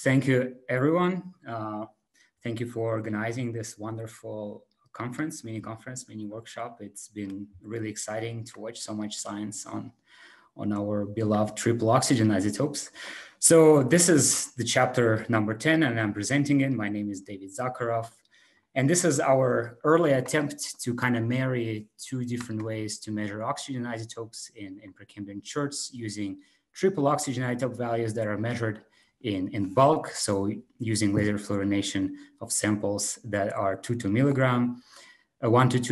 Thank you, everyone. Thank you for organizing this wonderful conference, mini workshop. It's been really exciting to watch so much science on our beloved triple oxygen isotopes. So this is the chapter number 10, and I'm presenting it. My name is David Zakhorov. And this is our early attempt to kind of marry two different ways to measure oxygen isotopes in Precambrian cherts using triple oxygen isotope values that are measured in bulk. So using laser fluorination of samples that are 1 to 2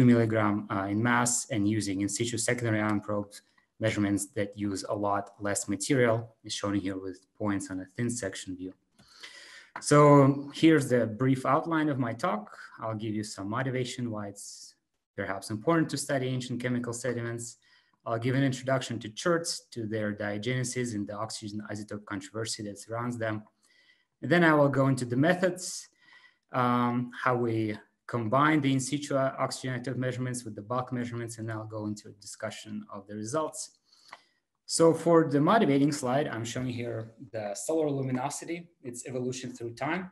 milligram in mass, and using in situ secondary ion probes measurements that use a lot less material, is shown here with points on a thin section view. So here's the brief outline of my talk. I'll give you some motivation why it's perhaps important to study ancient chemical sediments. I'll give an introduction to cherts, to their diagenesis and the oxygen isotope controversy that surrounds them. And then I will go into the methods, how we combine the in situ oxygen isotope measurements with the bulk measurements, and I'll go into a discussion of the results. So for the motivating slide, I'm showing here the solar luminosity, its evolution through time,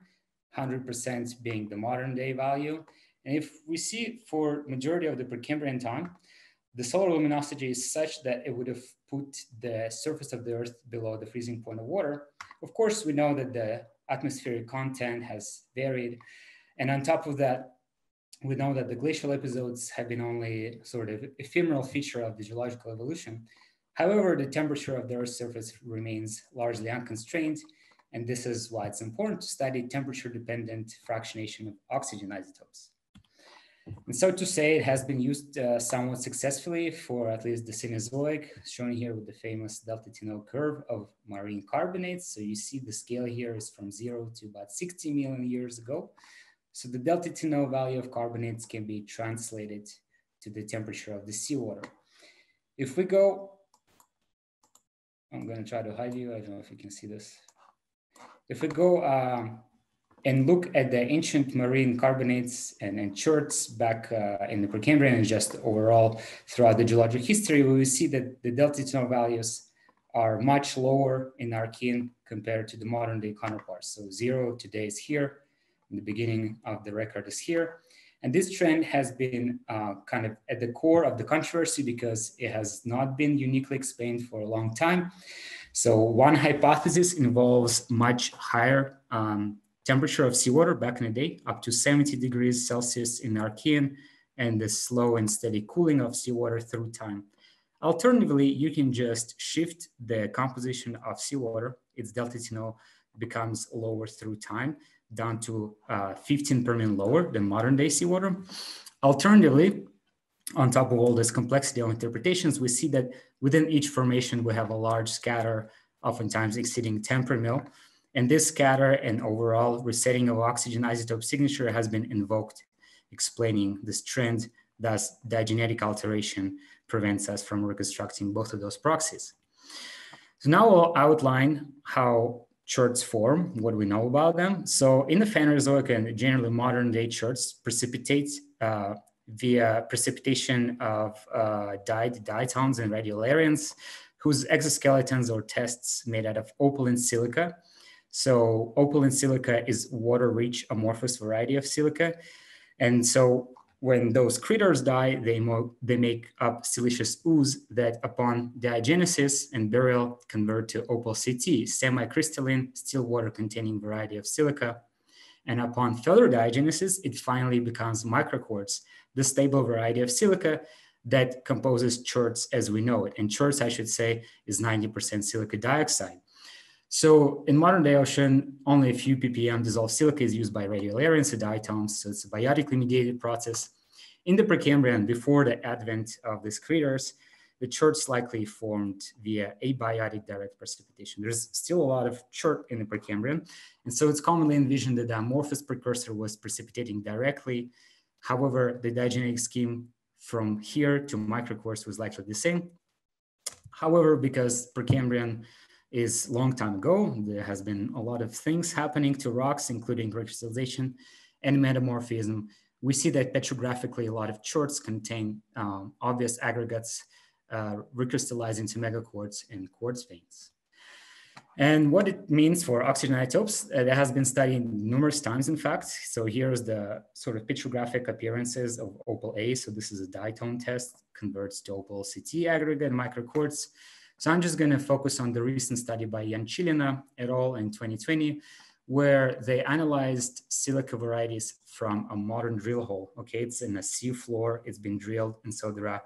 100% being the modern day value. And if we see for majority of the Precambrian time, the solar luminosity is such that it would have put the surface of the Earth below the freezing point of water. Of course, we know that the atmospheric content has varied. And on top of that, we know that the glacial episodes have been only sort of ephemeral feature of the geological evolution. However, the temperature of the Earth's surface remains largely unconstrained, and this is why it's important to study temperature-dependent fractionation of oxygen isotopes. And so to say, it has been used somewhat successfully for at least the Cenozoic, shown here with the famous delta T0 curve of Marin-Carbonates. So you see the scale here is from 0 to about 60 million years ago. So the delta T0 value of carbonates can be translated to the temperature of the seawater. If we go, I'm going to try to hide you. I don't know if you can see this. If we go and look at the ancient marine carbonates and cherts back in the Precambrian and just overall throughout the geologic history, we will see that the delta T0 values are much lower in Archean compared to the modern day counterparts. So 0 today is here, and the beginning of the record is here. And this trend has been kind of at the core of the controversy because it has not been uniquely explained for a long time. So one hypothesis involves much higher temperature of seawater back in the day, up to 70 degrees Celsius in Archean, and the slow and steady cooling of seawater through time. Alternatively, you can just shift the composition of seawater. Its delta T0 becomes lower through time, down to 15 per million lower than modern day seawater. Alternatively, on top of all this complexity of interpretations, we see that within each formation, we have a large scatter, oftentimes exceeding 10 per mil. And this scatter and overall resetting of oxygen isotope signature has been invoked, explaining this trend. Thus, diagenetic alteration prevents us from reconstructing both of those proxies. So now I'll outline how cherts form, what we know about them. So in the Phanerozoic and generally modern day cherts precipitate via precipitation of dyed diatoms and radiolarians, whose exoskeletons or tests made out of opal and silica. So opal and silica is water-rich amorphous variety of silica. And so when those critters die, they make up siliceous ooze that upon diagenesis and burial convert to opal CT, semi-crystalline, still water-containing variety of silica. And upon further diagenesis, it finally becomes microquartz, the stable variety of silica that composes cherts as we know it. And cherts, I should say, is 90% silica dioxide. So in modern day ocean, only a few ppm dissolved silica is used by radiolarians and diatoms. So it's a biotically mediated process. In the Precambrian, before the advent of these critters, the cherts likely formed via abiotic direct precipitation. There's still a lot of chert in the Precambrian. And so it's commonly envisioned that the amorphous precursor was precipitating directly. However, the diagenetic scheme from here to microquartz was likely the same. However, because Precambrian is long time ago, there has been a lot of things happening to rocks, including recrystallization and metamorphism. We see that petrographically a lot of cherts contain obvious aggregates recrystallized into megaquartz and quartz veins. And what it means for oxygen isotopes, that has been studied numerous times, in fact. So here's the sort of petrographic appearances of Opal A. So this is a ditone test, converts to Opal CT aggregate microquartz. So I'm just going to focus on the recent study by Julien et al. In 2020, where they analyzed silica varieties from a modern drill hole. Okay, it's in a sea floor, it's been drilled, and so there are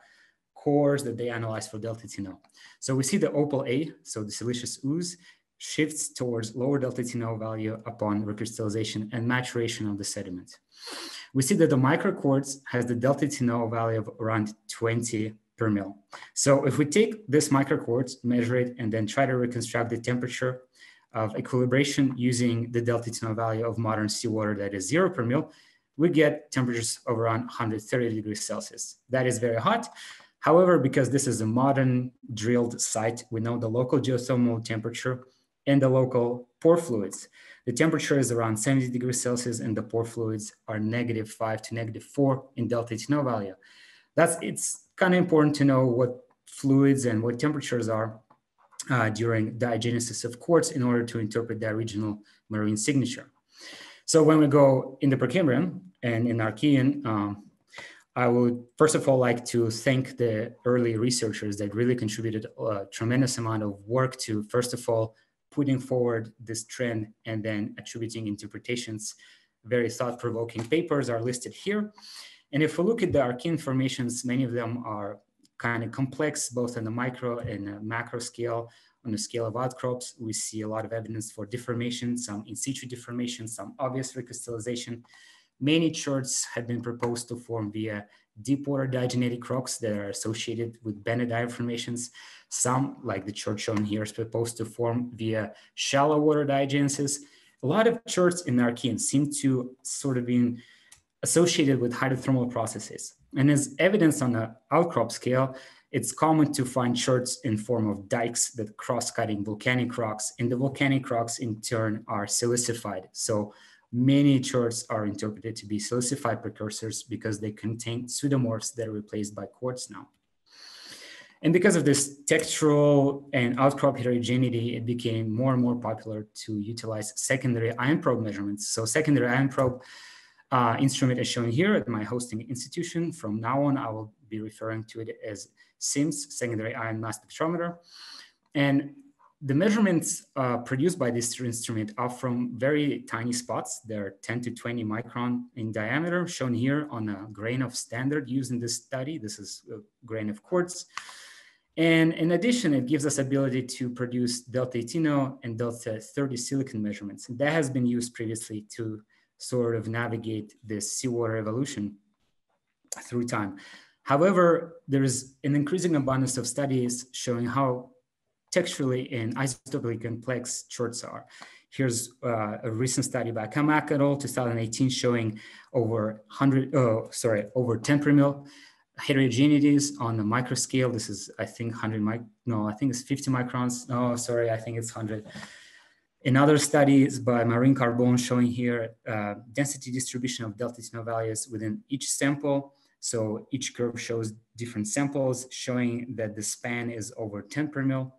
cores that they analyze for delta T0. So we see the Opal A, so the siliceous ooze, shifts towards lower delta T0 value upon recrystallization and maturation of the sediment. We see that the microquartz has the delta T0 value of around 20 per mil. So if we take this microquartz, measure it, and then try to reconstruct the temperature of equilibration using the delta T0 value of modern seawater that is 0 per mil, we get temperatures of around 130 degrees Celsius. That is very hot. However, because this is a modern drilled site, we know the local geothermal temperature and the local pore fluids. The temperature is around 70 degrees Celsius and the pore fluids are -5 to -4 in delta T0 value. It's kind of important to know what fluids and what temperatures are during diagenesis of quartz in order to interpret the original marine signature. So when we go in the Precambrian and in Archean, I would first of all like to thank the early researchers that really contributed a tremendous amount of work to, first of all, putting forward this trend and then attributing interpretations. Very thought-provoking papers are listed here. And if we look at the Archean formations, many of them are kind of complex, both on the micro and the macro scale. On the scale of outcrops, we see a lot of evidence for deformation, some in situ deformation, some obvious recrystallization. Many cherts have been proposed to form via deep water diagenetic rocks that are associated with Benedive formations. Some, like the chert shown here, is proposed to form via shallow water diagenesis. A lot of cherts in Archean seem to sort of be associated with hydrothermal processes. And as evidence on the outcrop scale, it's common to find cherts in form of dikes that cross-cutting volcanic rocks, and the volcanic rocks in turn are silicified. So many cherts are interpreted to be silicified precursors because they contain pseudomorphs that are replaced by quartz now. And because of this textural and outcrop heterogeneity, it became more and more popular to utilize secondary ion probe measurements. So secondary ion probe instrument is shown here at my hosting institution. From now on, I will be referring to it as SIMS, secondary ion mass spectrometer. And the measurements produced by this instrument are from very tiny spots. They're 10 to 20 micron in diameter, shown here on a grain of standard used in this study. This is a grain of quartz. And in addition, it gives us ability to produce delta 18 and delta 30 silicon measurements. And that has been used previously to sort of navigate this seawater evolution through time. However, there is an increasing abundance of studies showing how texturally and isotopically complex cherts are. Here's a recent study by Kamak et al. 2018 showing over 10 per mil heterogeneities on the micro scale. This is, I think, I think it's 50 microns. No, sorry, I think it's 100. In other studies by Marin-Carbonne showing here density distribution of delta T0 values within each sample. So each curve shows different samples showing that the span is over 10 per mil.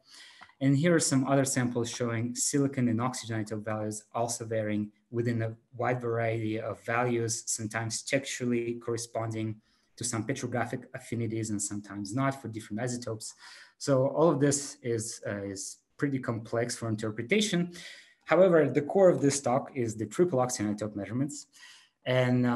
And here are some other samples showing silicon and oxygen isotope values also varying within a wide variety of values, sometimes textually corresponding to some petrographic affinities and sometimes not for different isotopes. So all of this is pretty complex for interpretation. However, the core of this talk is the triple oxygen isotope measurements. And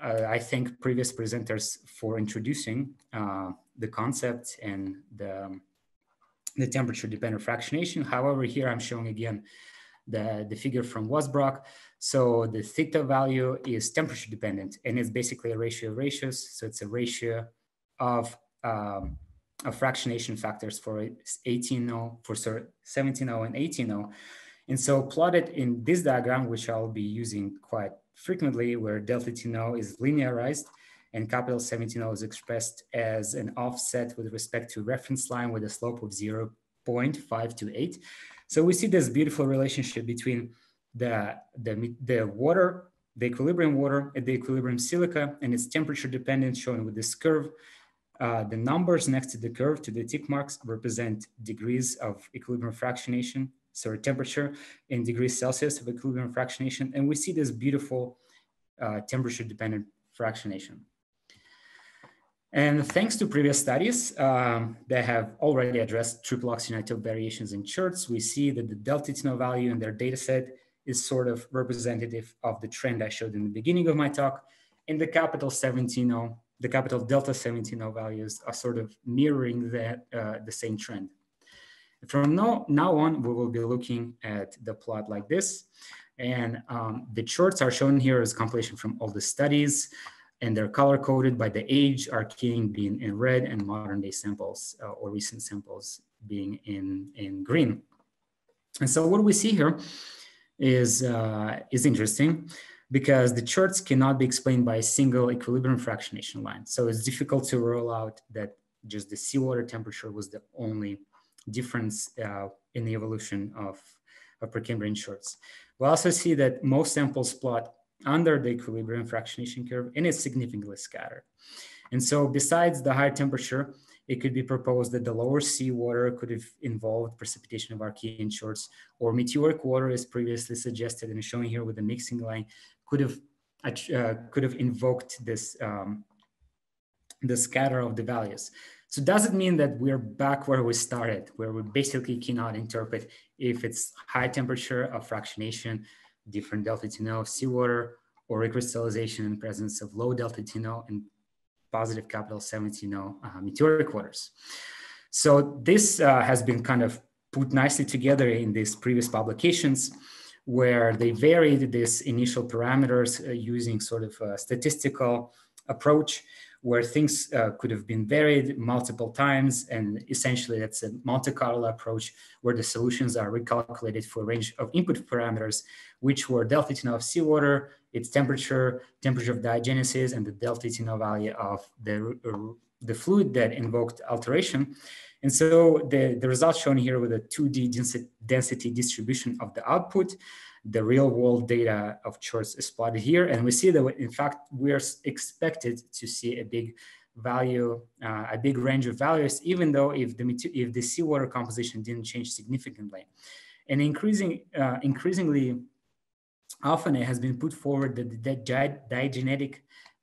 I thank previous presenters for introducing the concept and the temperature-dependent fractionation. However, here I'm showing again the figure from Wasbrock. So the theta value is temperature-dependent, and it's basically a ratio of ratios. So it's a ratio of fractionation factors for 17O and 18O. And so plotted in this diagram, which I'll be using quite frequently, where delta T0 is linearized and capital 17O is expressed as an offset with respect to reference line with a slope of 0.528. So we see this beautiful relationship between the water, the equilibrium water at the equilibrium silica, and its temperature dependent shown with this curve. The numbers next to the curve, to the tick marks, represent degrees of equilibrium fractionation. temperature in degrees Celsius of equilibrium fractionation. And we see this beautiful temperature-dependent fractionation. And thanks to previous studies that have already addressed triple oxygen isotope variations in cherts, we see that the delta TNO value in their data set is sort of representative of the trend I showed in the beginning of my talk. And the capital delta 17O values are sort of mirroring the same trend. From now on, we will be looking at the plot like this. And the charts are shown here as compilation from all the studies, and they're color coded by the age, Archean being in red, and modern day samples or recent samples being in green. And so what we see here is interesting, because the charts cannot be explained by a single equilibrium fractionation line. So it's difficult to rule out that just the seawater temperature was the only difference in the evolution of Precambrian charts. We also see that most samples plot under the equilibrium fractionation curve, and it's significantly scattered. And so besides the higher temperature, it could be proposed that the lower seawater could have involved precipitation of Archean charts, or meteoric water, as previously suggested and shown here with the mixing line, could have invoked this the scatter of the values. So does it mean that we're back where we started, where we basically cannot interpret if it's high temperature of fractionation, different delta TNO of seawater, or recrystallization in presence of low delta TNO and positive capital 17O meteoric waters? So this has been kind of put nicely together in these previous publications, where they varied these initial parameters using sort of a statistical approach, where things could have been varied multiple times. And essentially that's a Monte Carlo approach, where the solutions are recalculated for a range of input parameters, which were delta TNO of seawater, its temperature, temperature of diagenesis, and the delta TNO value of the fluid that invoked alteration. And so the results shown here with a 2D density distribution of the output, the real world data of charts is plotted here. And we see that in fact, we are expected to see a big value, a big range of values, even though if the seawater composition didn't change significantly. And increasingly often it has been put forward that the diagenetic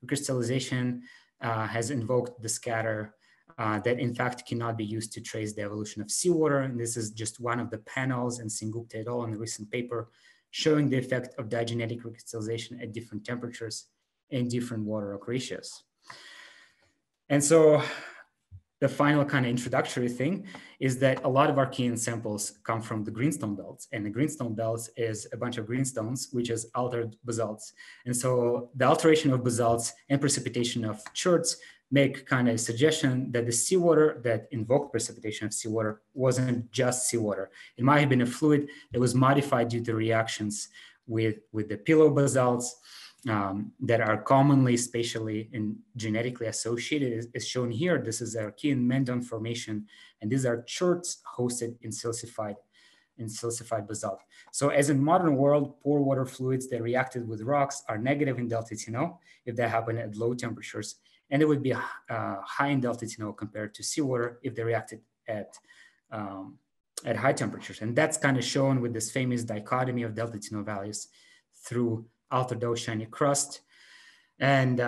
crystallization has invoked the scatter that in fact cannot be used to trace the evolution of seawater. And this is just one of the panels in Singupta et al. In the recent paper showing the effect of diagenetic recrystallization at different temperatures and different water rock ratios. And so the final kind of introductory thing is that a lot of Archean samples come from the greenstone belts, and the greenstone belts is a bunch of greenstones, which is altered basalts. And so the alteration of basalts and precipitation of cherts make kind of a suggestion that the seawater that invoked precipitation of seawater wasn't just seawater. It might have been a fluid that was modified due to reactions with the pillow basalts that are commonly spatially and genetically associated, is shown here. This is Archean Mendon formation, and these are cherts hosted in silicified basalt. So as in modern world, pore water fluids that reacted with rocks are negative in delta TNO if they happen at low temperatures, and it would be high in delta TNO compared to seawater if they reacted at high temperatures. And that's kind of shown with this famous dichotomy of delta TNO values through altered dough shiny crust. And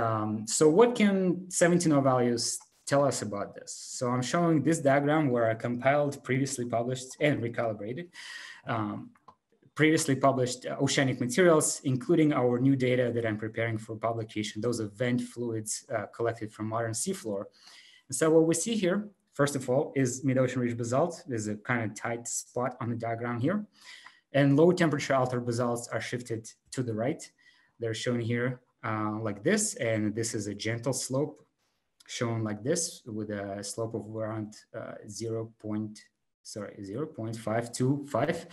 so what can 17O values tell us about this? So I'm showing this diagram where I compiled previously published and recalibrated previously published oceanic materials, including our new data that I'm preparing for publication, those are vent fluids collected from modern seafloor. And so what we see here, first of all, is mid-ocean ridge basalt. There's a kind of tight spot on the diagram here. And low temperature altered basalts are shifted to the right. They're shown here like this, and this is a gentle slope shown like this with a slope of around 0.525.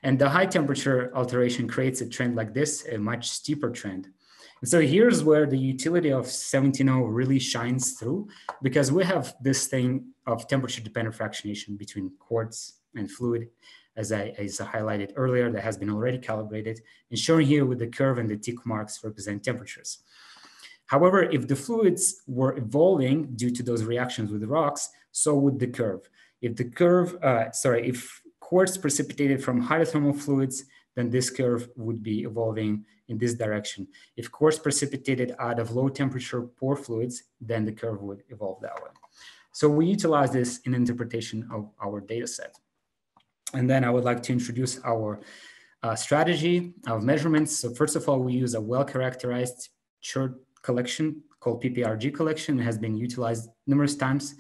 And the high temperature alteration creates a trend like this, a much steeper trend. And so here's where the utility of 17O really shines through, because we have this thing of temperature dependent fractionation between quartz and fluid, as I highlighted earlier, that has been already calibrated and shown here with the curve and the tick marks represent temperatures. However, if the fluids were evolving due to those reactions with the rocks, so would the curve. If the curve, if quartz precipitated from hydrothermal fluids, then this curve would be evolving in this direction. If quartz precipitated out of low temperature pore fluids, then the curve would evolve that way. So we utilize this in interpretation of our data set. And then I would like to introduce our strategy of measurements. So first of all, we use a well-characterized chert collection called PPRG collection. It has been utilized numerous times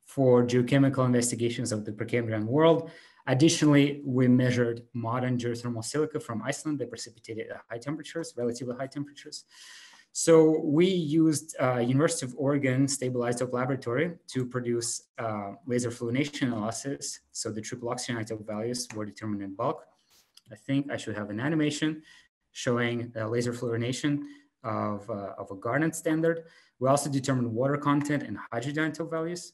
for geochemical investigations of the Precambrian world. Additionally, we measured modern geothermal silica from Iceland that precipitated at high temperatures, relatively high temperatures. So we used University of Oregon Stable Isotope Laboratory to produce laser fluorination analysis. So the triple oxygen isotope values were determined in bulk. I think I should have an animation showing laser fluorination of a Garnet standard. We also determined water content and hydrogen isotope values.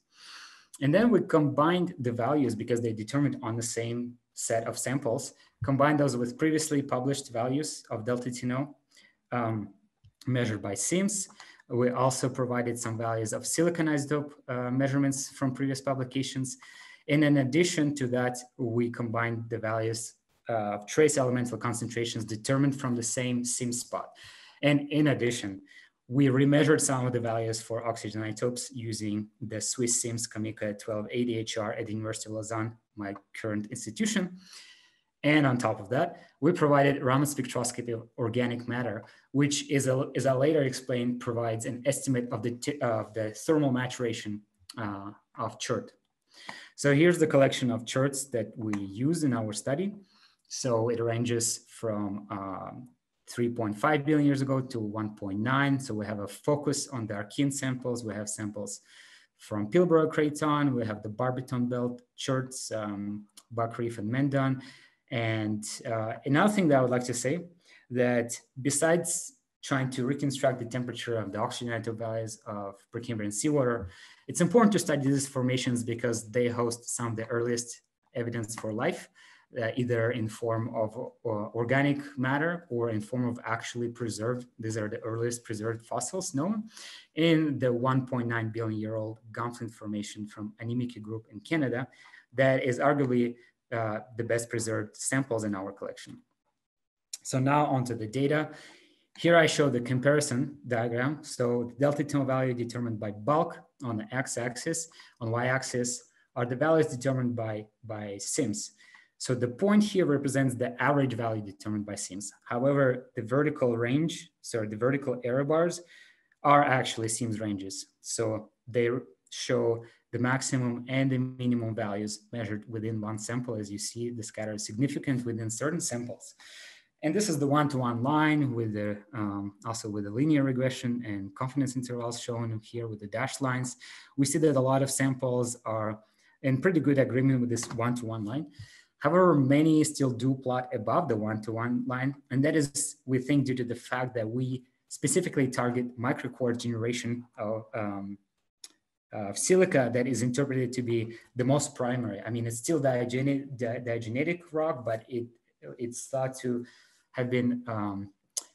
And then we combined the values because they determined on the same set of samples, combined those with previously published values of delta TNO measured by SIMS. We also provided some values of silicon isotope measurements from previous publications. And in addition to that, we combined the values of trace elemental concentrations determined from the same SIMS spot. And in addition, we remeasured some of the values for oxygen isotopes using the Swiss SIMS Kamika 1280 HR at the University of Lausanne, my current institution. And on top of that, we provided Raman spectroscopy of organic matter, which is I later explained, provides an estimate of the thermal maturation of chert. So here's the collection of cherts that we use in our study. So it ranges from 3.5 billion years ago to 1.9. So we have a focus on the Archean samples. We have samples from Pilbara Craton. We have the Barbiton Belt cherts, Buck Reef and Mendon. And another thing that I would like to say, that besides trying to reconstruct the temperature of the oxygen isotope values of Precambrian seawater, it's important to study these formations because they host some of the earliest evidence for life, either in form of organic matter or in form of actually preserved. These are the earliest preserved fossils known in the 1.9 billion year old Gunflint Formation from Animike Group in Canada. That is arguably the best preserved samples in our collection. So now onto the data. Here I show the comparison diagram. So the delta TNO value determined by bulk on the x-axis, on y-axis are the values determined by SIMS. So the point here represents the average value determined by SIMS. However, the vertical range, so the vertical error bars are actually SIMS ranges. So they show the maximum and the minimum values measured within one sample. As you see, the scatter is significant within certain samples. And this is the one-to-one line with the also with the linear regression and confidence intervals shown here with the dashed lines. We see that a lot of samples are in pretty good agreement with this one-to-one line. However, many still do plot above the one-to-one line. And that is, we think, due to the fact that we specifically target microquartz generation of silica that is interpreted to be the most primary. I mean, it's still diagenetic rock, but it's thought to have been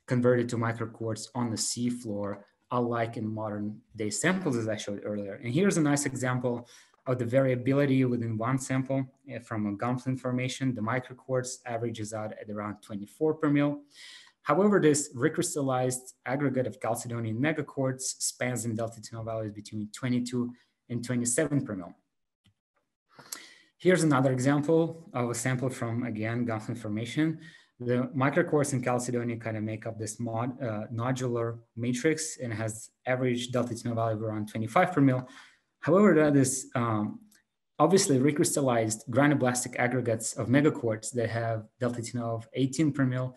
converted to microquartz on the seafloor, unlike in modern day samples, as I showed earlier. And here's a nice example of the variability within one sample from a Gunflint formation. The microquartz averages out at around 24 per mil. However, this recrystallized aggregate of chalcedonian megaquartz spans in delta TNO values between 22 and 27 per mil. Here's another example of a sample from, again, Gunflint formation. The microquartz and chalcedonian kind of make up this nodular matrix and has average delta TNO value of around 25 per mil. However, that is obviously recrystallized granoblastic aggregates of megaquartz that have delta TNO of 18 per mil.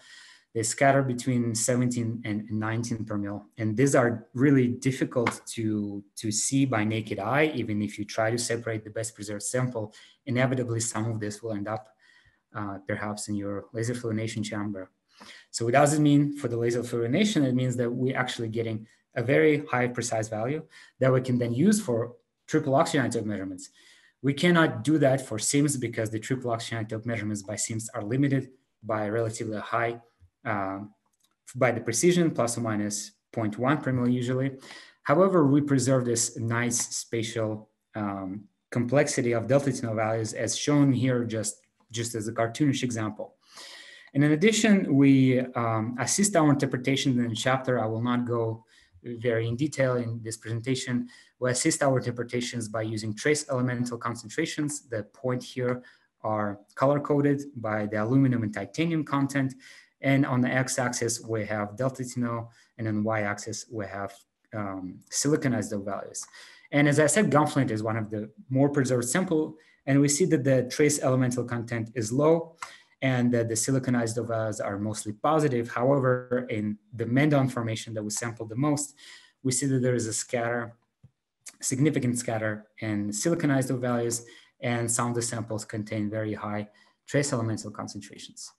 They scatter between 17 and 19 per mil. And these are really difficult to see by naked eye. Even if you try to separate the best preserved sample, inevitably some of this will end up perhaps in your laser fluorination chamber. So what does it mean for the laser fluorination? It means that we're actually getting a very high precise value that we can then use for triple oxygen isotope measurements. We cannot do that for SIMS because the triple oxygen isotope measurements by SIMS are limited by relatively high, by the precision, plus or minus 0.1 per mil usually. However, we preserve this nice spatial complexity of delta TNO values as shown here just just as a cartoonish example. And in addition, we assist our interpretation in the chapter. I will not go very in detail in this presentation. We assist our interpretations by using trace elemental concentrations. The point here are color-coded by the aluminum and titanium content. And on the x-axis, we have delta TNO, and on the y-axis, we have silicon isotope values. And as I said, gunflint is one of the more preserved sample, and we see that the trace elemental content is low, and the silicon isotope values are mostly positive. However, in the Mendon formation that we sampled the most, we see that there is a scatter, significant scatter in silicon isotope values, and some of the samples contain very high trace elemental concentrations.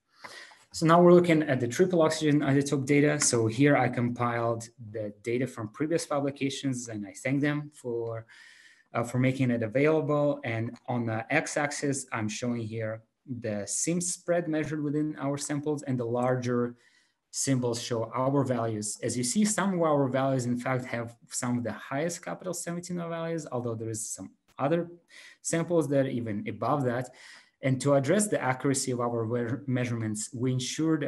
So now we're looking at the triple oxygen isotope data. So here I compiled the data from previous publications, and I thank them for making it available. And on the x-axis, I'm showing here the seam spread measured within our samples, and the larger symbols show our values. As you see, some of our values, in fact, have some of the highest capital 17 values, although there is some other samples that are even above that. And to address the accuracy of our measurements, we ensured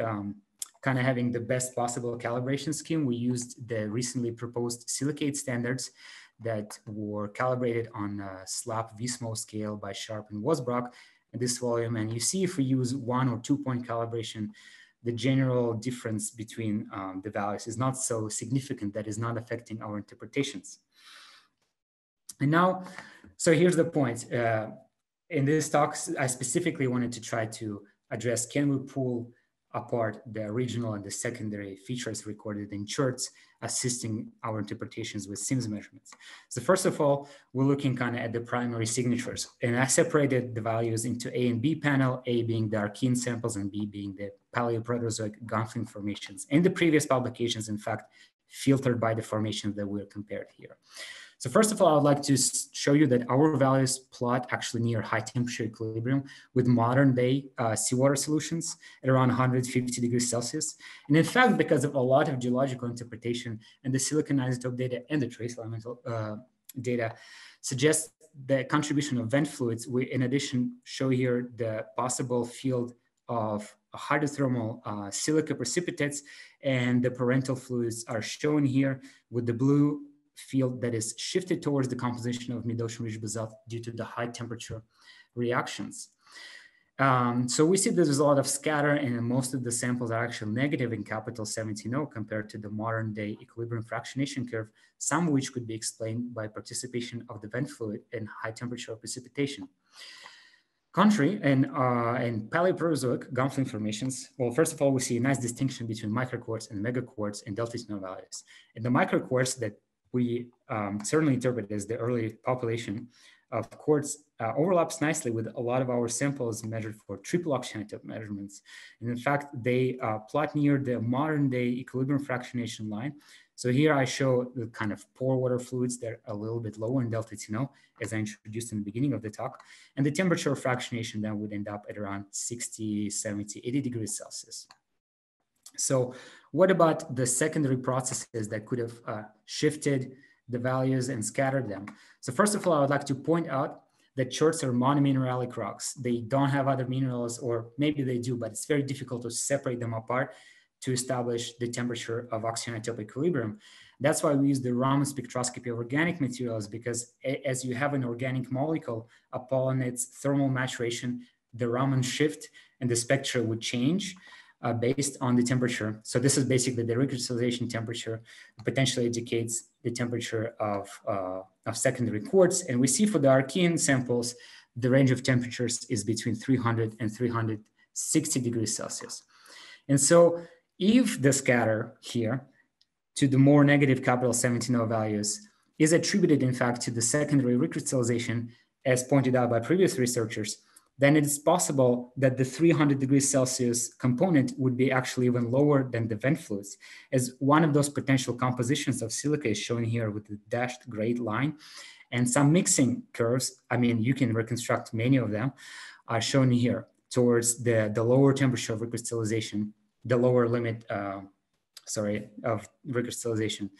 kind of having the best possible calibration scheme. We used the recently proposed silicate standards that were calibrated on a SLAP VSMO scale by Sharp and Wasbrock in this volume. And you see, if we use 1 or 2 point calibration, the general difference between the values is not so significant, that is not affecting our interpretations. And now, so here's the point. In this talk, I specifically wanted to try to address, can we pull apart the original and the secondary features recorded in cherts, assisting our interpretations with SIMS measurements. So first of all, we're looking kind of at the primary signatures. And I separated the values into A and B panel, A being the Archean samples and B being the Paleoproterozoic gunflint formations. In the previous publications, in fact, filtered by the formations that were compared here. So first of all, I would like to show you that our values plot actually near high temperature equilibrium with modern day seawater solutions at around 150 degrees Celsius. And in fact, because of a lot of geological interpretation and the silicon isotope data and the trace elemental data suggests the contribution of vent fluids, we in addition show here the possible field of hydrothermal silica precipitates, and the parental fluids are shown here with the blue field that is shifted towards the composition of mid-ocean ridge basalt due to the high temperature reactions. So we see there's a lot of scatter, and most of the samples are actually negative in capital 17O compared to the modern day equilibrium fractionation curve, some of which could be explained by participation of the vent fluid in high temperature precipitation. Contrary, in Paleoproterozoic gunflint formations, well, first of all, we see a nice distinction between microquartz and megaquartz in delta TNO values. In the microquartz that we certainly interpret as the early population of quartz overlaps nicely with a lot of our samples measured for triple oxygen isotope measurements. And in fact, they plot near the modern day equilibrium fractionation line. So here I show the kind of pore water fluids that are a little bit lower in delta TNO, as I introduced in the beginning of the talk. And the temperature of fractionation then would end up at around 60, 70, 80 degrees Celsius. So what about the secondary processes that could have shifted the values and scattered them? So first of all, I would like to point out that cherts are monomineralic rocks. They don't have other minerals, or maybe they do, but it's very difficult to separate them apart to establish the temperature of oxygen isotope equilibrium. That's why we use the Raman spectroscopy of organic materials, because as you have an organic molecule, upon its thermal maturation, the Raman shift and the spectra would change based on the temperature. So this is basically the recrystallization temperature, potentially indicates the temperature of secondary quartz. And we see for the Archean samples, the range of temperatures is between 300 and 360 degrees Celsius. And so if the scatter here to the more negative capital 17O values is attributed, in fact, to the secondary recrystallization, as pointed out by previous researchers, then it is possible that the 300 degrees Celsius component would be actually even lower than the vent fluids, as one of those potential compositions of silica is shown here with the dashed gray line. And some mixing curves, I mean, you can reconstruct many of them, are shown here towards the lower temperature of recrystallization, the lower limit, of recrystallization.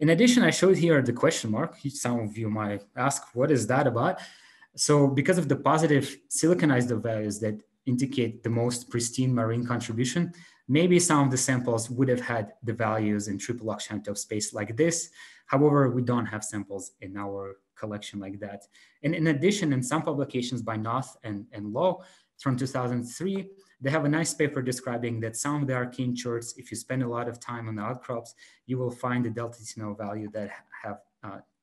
In addition, I showed here the question mark. Some of you might ask, what is that about? So because of the positive silicon isotope values that indicate the most pristine marine contribution, maybe some of the samples would have had the values in triple oxygen of space like this. However, we don't have samples in our collection like that. And in addition, in some publications by Noth and Lowe from 2003, they have a nice paper describing that some of the Archean cherts, if you spend a lot of time on the outcrops, you will find the delta TNO value that have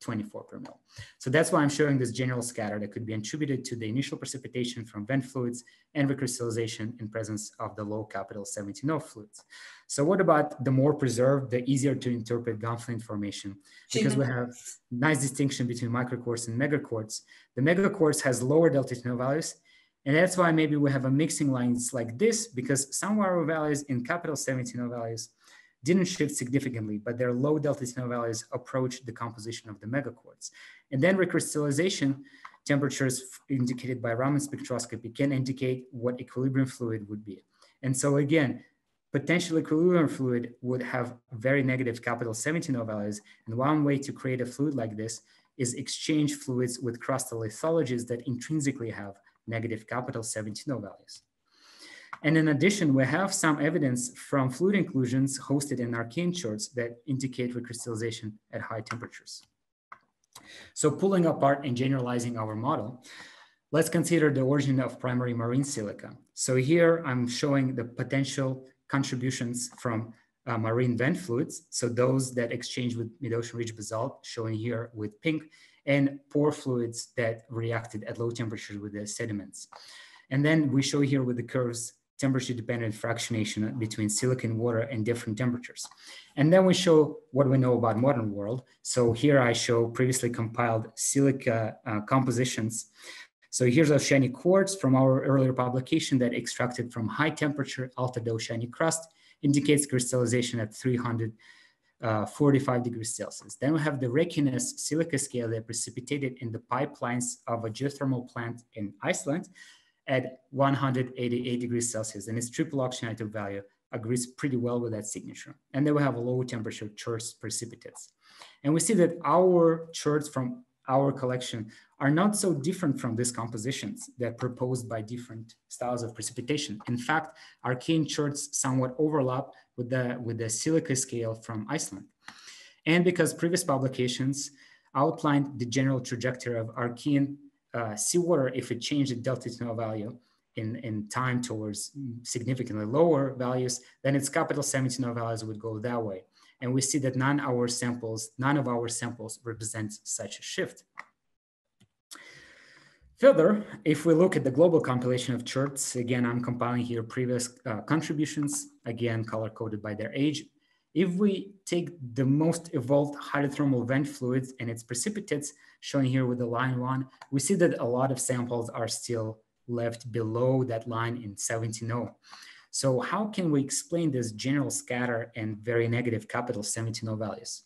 24 per mil. So that's why I'm showing this general scatter that could be attributed to the initial precipitation from vent fluids and recrystallization in presence of the low capital 17O fluids. So what about the more preserved, the easier to interpret gunflint formation? Because we have nice distinction between microquartz and megaquartz. The megaquartz has lower delta TNO values, and that's why maybe we have a mixing lines like this, because some of our values in capital 17O values didn't shift significantly, but their low delta TNO values approached the composition of the megaquartz. And then recrystallization temperatures indicated by Raman spectroscopy can indicate what equilibrium fluid would be. And so again, potential equilibrium fluid would have very negative capital 17O values. And one way to create a fluid like this is exchange fluids with crustal lithologies that intrinsically have negative capital 17O values. And in addition, we have some evidence from fluid inclusions hosted in Archean cherts that indicate recrystallization at high temperatures. So pulling apart and generalizing our model, let's consider the origin of primary marine silica. So here I'm showing the potential contributions from marine vent fluids. So those that exchange with mid-ocean ridge basalt, showing here with pink, and pore fluids that reacted at low temperatures with the sediments. And then we show here with the curves temperature-dependent fractionation between silica and water and different temperatures. And then we show what we know about modern world. So here I show previously compiled silica compositions. So here's oceanic quartz from our earlier publication that extracted from high temperature altered oceanic crust, indicates crystallization at 345 degrees Celsius. Then we have the Reykjanes silica scale that precipitated in the pipelines of a geothermal plant in Iceland at 188 degrees Celsius, and its triple oxygenator value agrees pretty well with that signature. And then we have a low temperature cherts precipitates. And we see that our cherts from our collection are not so different from these compositions that are proposed by different styles of precipitation. In fact, Archean cherts somewhat overlap with the silica scale from Iceland. And because previous publications outlined the general trajectory of Archean seawater, if it changed the delta TNO value in time towards significantly lower values, then its capital 17O values would go that way. And we see that none of our samples represent such a shift. Further, if we look at the global compilation of cherts, again, I'm compiling here previous contributions, again, color-coded by their age. If we take the most evolved hydrothermal vent fluids and its precipitates, shown here with the line 1, we see that a lot of samples are still left below that line in 17O. So how can we explain this general scatter and very negative capital 17O values?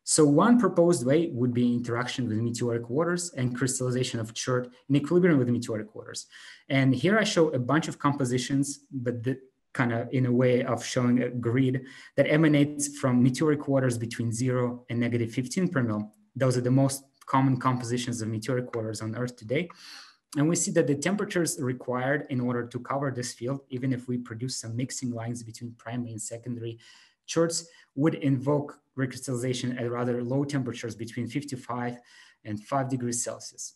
So one proposed way would be interaction with meteoric waters and crystallization of chert in equilibrium with meteoric waters. And here I show a bunch of compositions, but kind of in a way of showing a grid that emanates from meteoric waters between 0 and -15 per mil. Those are the most common compositions of meteoric waters on Earth today. And we see that the temperatures required in order to cover this field, even if we produce some mixing lines between primary and secondary cherts, would invoke recrystallization at rather low temperatures between 55 and 5 degrees Celsius.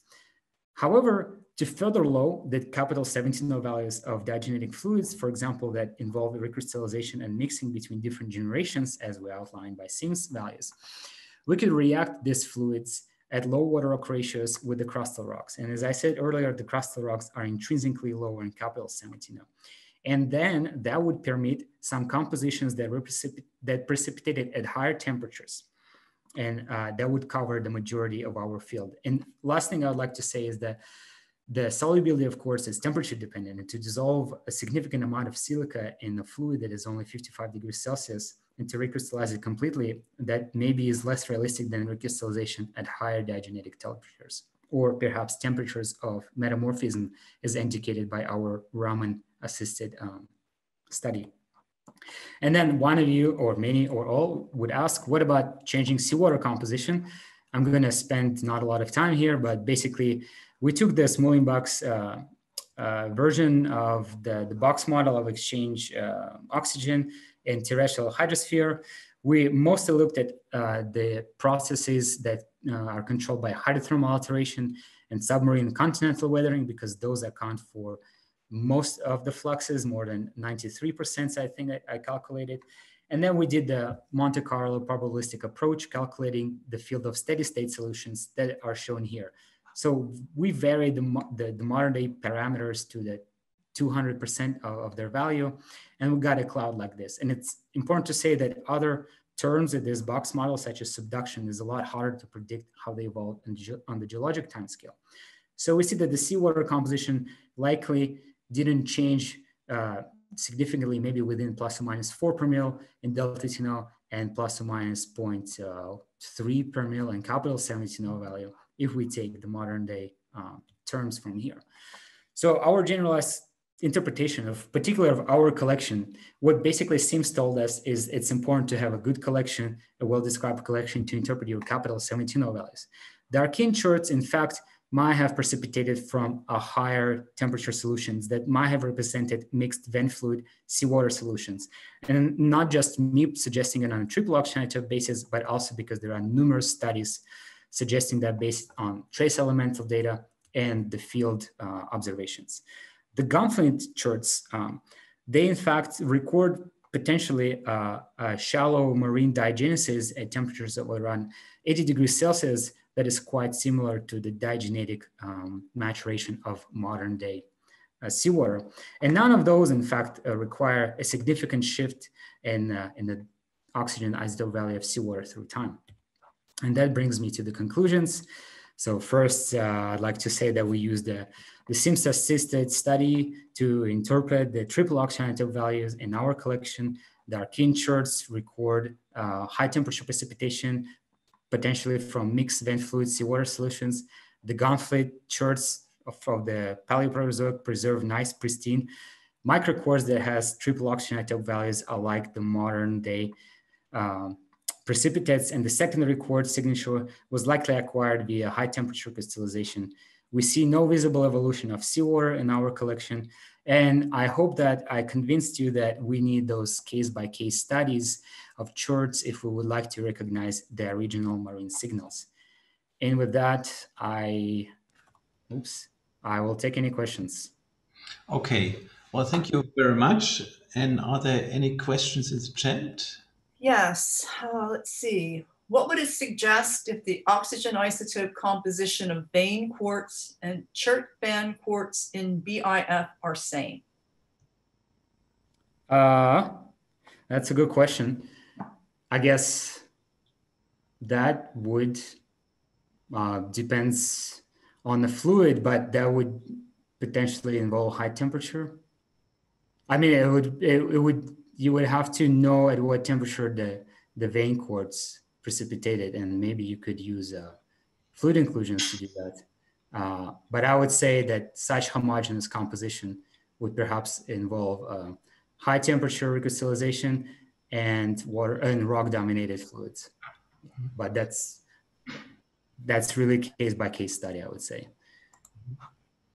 However, to further low the capital 17O values of diagenetic fluids, for example, that involve recrystallization and mixing between different generations, as we outlined by Sims values, we could react these fluids at low water rock ratios with the crustal rocks. And as I said earlier, the crustal rocks are intrinsically lower in capital 17O. And then that would permit some compositions that precipitated at higher temperatures. And that would cover the majority of our field. And last thing I'd like to say is that the solubility, of course, is temperature dependent. And to dissolve a significant amount of silica in a fluid that is only 55 degrees Celsius and to recrystallize it completely, that maybe is less realistic than recrystallization at higher diagenetic temperatures, or perhaps temperatures of metamorphism as indicated by our Raman-assisted study. And then one of you, or many, or all, would ask, what about changing seawater composition? I'm going to spend not a lot of time here, but basically we took this moving box version of the box model of exchange oxygen in terrestrial hydrosphere. We mostly looked at the processes that are controlled by hydrothermal alteration and submarine continental weathering, because those account for most of the fluxes, more than 93%, I think I calculated. And then we did the Monte Carlo probabilistic approach, calculating the field of steady state solutions that are shown here. So we varied the modern day parameters to the 200% of their value, and we got a cloud like this. And it's important to say that other terms in this box model, such as subduction, is a lot harder to predict how they evolve on the geologic timescale. So we see that the seawater composition likely didn't change significantly, maybe within plus or minus 4 per mil in delta TNO and plus or minus 0.3 per mil in capital 70 TNO value, if we take the modern day terms from here. So our generalized interpretation of particular of our collection, what basically Sims told us is it's important to have a good collection, a well-described collection to interpret your capital 70 TNO values. The Archean cherts, in fact, might have precipitated from a higher temperature solutions that might have represented mixed vent fluid seawater solutions. And not just me suggesting it on a triple oxygen isotope basis, but also because there are numerous studies suggesting that based on trace elemental data and the field observations. The Gunflint cherts, they in fact record potentially a shallow marine diagenesis at temperatures of around 80 degrees Celsius that is quite similar to the diagenetic maturation of modern day seawater. And none of those, in fact, require a significant shift in the oxygen isotope value of seawater through time. And that brings me to the conclusions. So first, I'd like to say that we used the Sims-assisted study to interpret the triple oxygen isotope values in our collection. The Archean cherts record high temperature precipitation, potentially from mixed vent fluid seawater solutions. The Gunflint cherts of the Paleoproterozoic preserve nice, pristine microcores that has triple oxygen isotope values are like the modern day precipitates, and the secondary quartz signature was likely acquired via high temperature crystallization. We see no visible evolution of seawater in our collection, and I hope that I convinced you that we need those case-by-case studies of cherts if we would like to recognize the original marine signals. And with that, I will take any questions. Okay, well, thank you very much. And are there any questions in the chat? Yes, let's see. What would it suggest if the oxygen isotope composition of vein quartz and chert band quartz in BIF are same? That's a good question. I guess that would depends on the fluid, but that would potentially involve high temperature. I mean, you would have to know at what temperature the vein quartz precipitated, and maybe you could use fluid inclusions to do that. But I would say that such homogeneous composition would perhaps involve high temperature recrystallization and water and rock dominated fluids. But that's really case by case study, I would say.